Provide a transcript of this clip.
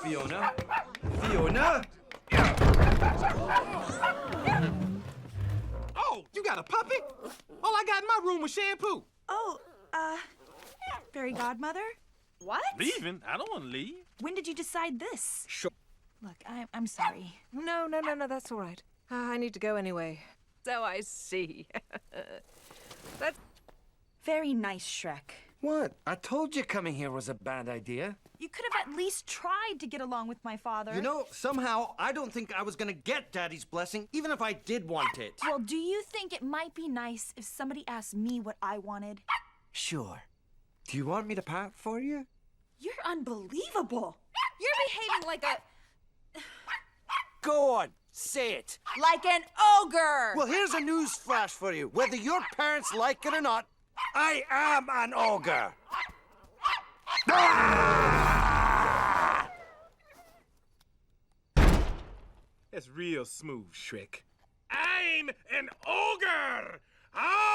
Fiona? Fiona? Oh, you got a puppy? All I got in my room was shampoo. Oh, fairy godmother? What? Leaving? I don't want to leave. When did you decide this? Sure. Look, I'm sorry. No, that's all right. I need to go anyway. So I see. That's... Very nice, Shrek. What? I told you coming here was a bad idea. You could have at least tried to get along with my father. You know, somehow, I don't think I was gonna get Daddy's blessing, even if I did want it. Well, do you think it might be nice if somebody asked me what I wanted? Sure. Do you want me to pat for you? You're unbelievable. You're behaving like a... Go on, say it. like an ogre! Well, here's a news flash for you. Whether your parents like it or not, I am an ogre. That's real smooth, Shrek. I'm an ogre! Ah!